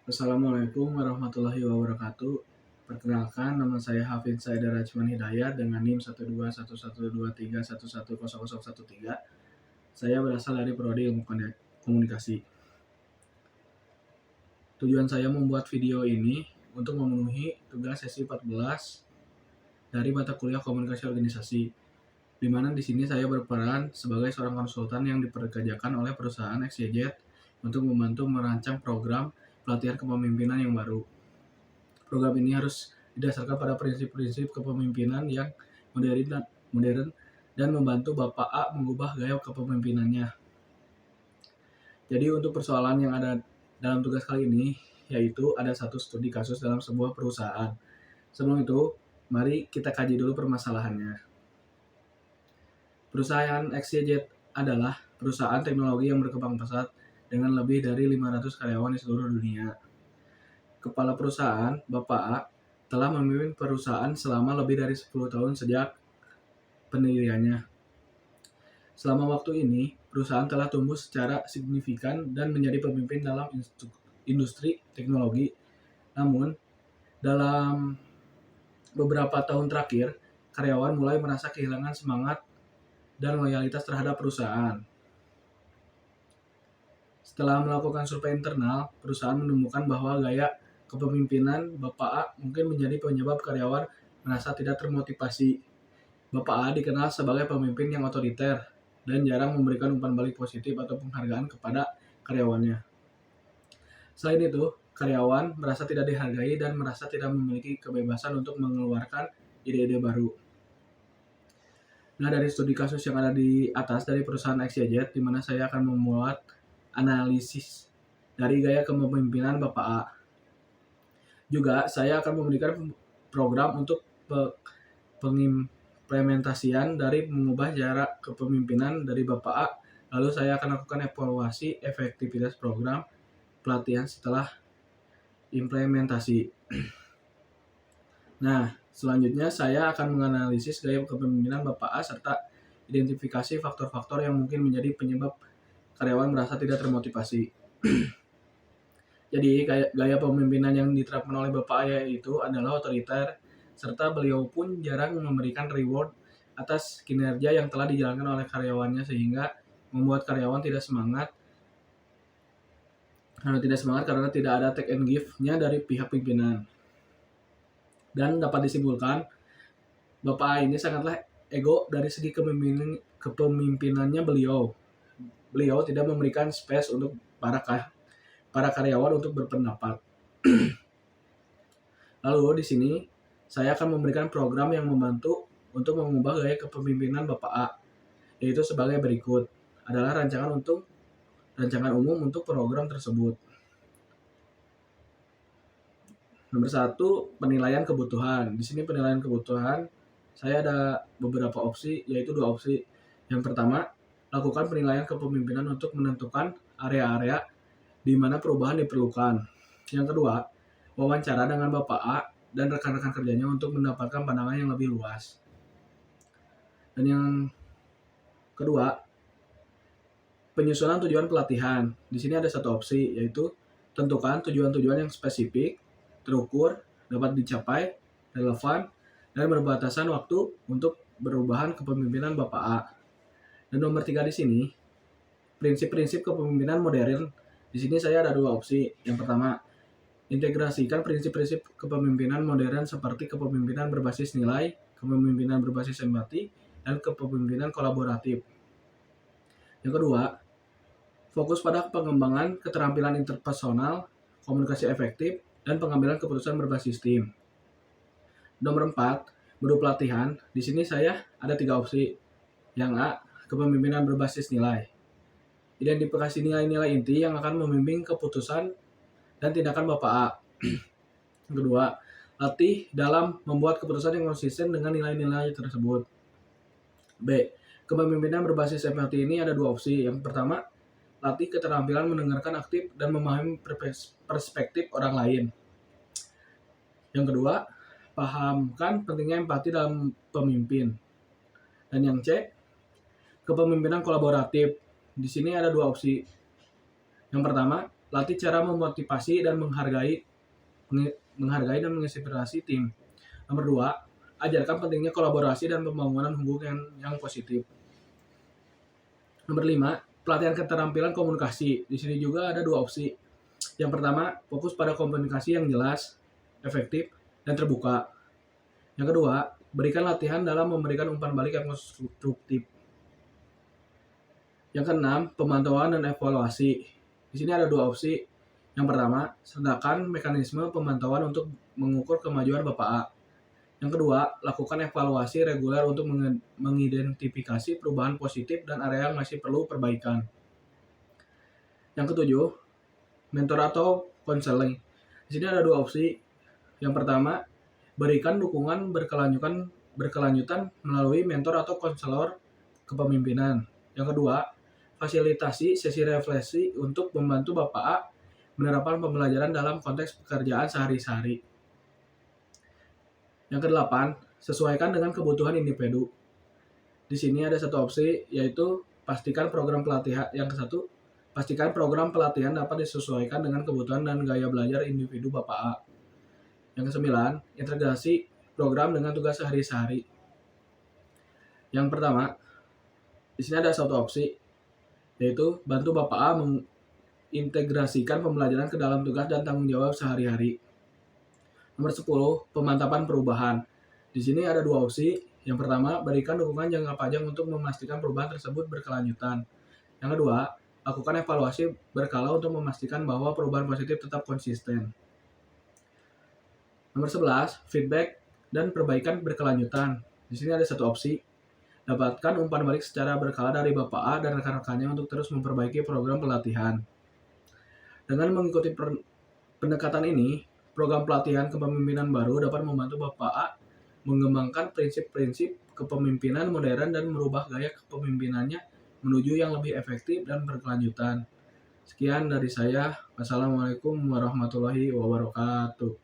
Assalamualaikum warahmatullahi wabarakatuh. Perkenalkan, nama saya Hafid Saida Rajman Hidayat dengan NIM 1211231110013. Saya berasal dari Prodi Ilmu Komunikasi. Tujuan saya membuat video ini untuk memenuhi tugas sesi 14 dari mata kuliah Komunikasi Organisasi, di mana di sini saya berperan sebagai seorang konsultan yang dipekerjakan oleh perusahaan XYZ untuk membantu merancang program pelatihan kepemimpinan yang baru. Program ini harus didasarkan pada prinsip-prinsip kepemimpinan yang modern dan membantu Bapak A mengubah gaya kepemimpinannya. Jadi untuk persoalan yang ada dalam tugas kali ini, yaitu ada satu studi kasus dalam sebuah perusahaan. Sebelum itu, mari kita kaji dulu permasalahannya. Perusahaan XYZ adalah perusahaan teknologi yang berkembang pesat dengan lebih dari 500 karyawan di seluruh dunia. Kepala perusahaan, Bapak A, telah memimpin perusahaan selama lebih dari 10 tahun sejak pendiriannya. Selama waktu ini, perusahaan telah tumbuh secara signifikan dan menjadi pemimpin dalam industri teknologi. Namun, dalam beberapa tahun terakhir, karyawan mulai merasa kehilangan semangat dan loyalitas terhadap perusahaan. Setelah melakukan survei internal, perusahaan menemukan bahwa gaya kepemimpinan Bapak A mungkin menjadi penyebab karyawan merasa tidak termotivasi. Bapak A dikenal sebagai pemimpin yang otoriter dan jarang memberikan umpan balik positif atau penghargaan kepada karyawannya. Selain itu, karyawan merasa tidak dihargai dan merasa tidak memiliki kebebasan untuk mengeluarkan ide-ide baru. Nah, dari studi kasus yang ada di atas dari perusahaan XYZ, di mana saya akan membuat analisis dari gaya kepemimpinan Bapak A. Juga, saya akan memberikan program untuk pengimplementasian dari mengubah jarak kepemimpinan dari Bapak A. Lalu saya akan lakukan evaluasi efektivitas program pelatihan setelah implementasi. Nah, selanjutnya saya akan menganalisis gaya kepemimpinan Bapak A serta identifikasi faktor-faktor yang mungkin menjadi penyebab karyawan merasa tidak termotivasi. Jadi, gaya pemimpinan yang diterapkan oleh Bapak A itu adalah otoriter, serta beliau pun jarang memberikan reward atas kinerja yang telah dijalankan oleh karyawannya sehingga membuat karyawan tidak semangat karena tidak ada take and give-nya dari pihak pimpinan. Dan dapat disimpulkan, Bapak A ini sangatlah ego dari segi kepemimpinannya beliau. Beliau tidak memberikan space untuk para karyawan untuk berpendapat. Lalu di sini saya akan memberikan program yang membantu untuk mengubah gaya kepemimpinan Bapak A, yaitu sebagai berikut. Adalah rancangan umum untuk program tersebut. Nomor 1, penilaian kebutuhan. Di sini penilaian kebutuhan, saya ada beberapa opsi, yaitu 2 opsi. Yang pertama, lakukan penilaian kepemimpinan untuk menentukan area-area di mana perubahan diperlukan. Yang kedua, wawancara dengan Bapak A dan rekan-rekan kerjanya untuk mendapatkan pandangan yang lebih luas. Dan yang kedua, penyusunan tujuan pelatihan. Di sini ada satu opsi, yaitu tentukan tujuan-tujuan yang spesifik, terukur, dapat dicapai, relevan, dan berbatasan waktu untuk perubahan kepemimpinan Bapak A. Dan nomor 3 di sini, prinsip-prinsip kepemimpinan modern. Di sini saya ada 2 opsi. Yang pertama, integrasikan prinsip-prinsip kepemimpinan modern seperti kepemimpinan berbasis nilai, kepemimpinan berbasis empati, dan kepemimpinan kolaboratif. Yang kedua, fokus pada pengembangan keterampilan interpersonal, komunikasi efektif, dan pengambilan keputusan berbasis tim. Nomor 4, menu pelatihan. Di sini saya ada 3 opsi. Yang A, kepemimpinan berbasis nilai. Identifikasi nilai-nilai inti yang akan membimbing keputusan dan tindakan Bapak A. Yang kedua, latih dalam membuat keputusan yang konsisten dengan nilai-nilai tersebut. B, kepemimpinan berbasis empati ini ada 2 opsi. Yang pertama, latih keterampilan mendengarkan aktif dan memahami perspektif orang lain. Yang kedua, pahamkan pentingnya empati dalam pemimpin. Dan yang C, kepemimpinan kolaboratif. Di sini ada 2 opsi. Yang pertama, latih cara memotivasi dan menghargai dan menginspirasi tim. Nomor 2, ajarkan pentingnya kolaborasi dan pembangunan hubungan yang positif. Nomor 5, pelatihan keterampilan komunikasi. Di sini juga ada 2 opsi. Yang pertama, fokus pada komunikasi yang jelas, efektif, dan terbuka. Yang kedua, berikan latihan dalam memberikan umpan balik yang konstruktif. Yang keenam, pemantauan dan evaluasi. Di sini ada 2 opsi. Yang pertama, sediakan mekanisme pemantauan untuk mengukur kemajuan Bapak A. Yang kedua, lakukan evaluasi reguler untuk mengidentifikasi perubahan positif dan area yang masih perlu perbaikan. Yang ketujuh, mentor atau konseling. Di sini ada 2 opsi. Yang pertama, berikan dukungan berkelanjutan melalui mentor atau konselor kepemimpinan. Yang kedua, fasilitasi sesi refleksi untuk membantu Bapak A menerapkan pembelajaran dalam konteks pekerjaan sehari-hari. Yang kedelapan, sesuaikan dengan kebutuhan individu. Di sini ada 1 opsi, yaitu pastikan program pelatihan. Yang ke-1, pastikan program pelatihan dapat disesuaikan dengan kebutuhan dan gaya belajar individu Bapak A. Yang ke-9, integrasi program dengan tugas sehari-hari. Yang pertama, di sini ada 1 opsi, yaitu bantu Bapak A mengintegrasikan pembelajaran ke dalam tugas dan tanggung jawab sehari-hari. Nomor 10, pemantapan perubahan. Di sini ada 2 opsi. Yang pertama, berikan dukungan jangka panjang untuk memastikan perubahan tersebut berkelanjutan. Yang kedua, lakukan evaluasi berkala untuk memastikan bahwa perubahan positif tetap konsisten. Nomor 11, feedback dan perbaikan berkelanjutan. Di sini ada 1 opsi. Dapatkan umpan balik secara berkala dari Bapak A dan rekan-rekannya untuk terus memperbaiki program pelatihan. Dengan mengikuti pendekatan ini, program pelatihan kepemimpinan baru dapat membantu Bapak A mengembangkan prinsip-prinsip kepemimpinan modern dan merubah gaya kepemimpinannya menuju yang lebih efektif dan berkelanjutan. Sekian dari saya. Wassalamualaikum warahmatullahi wabarakatuh.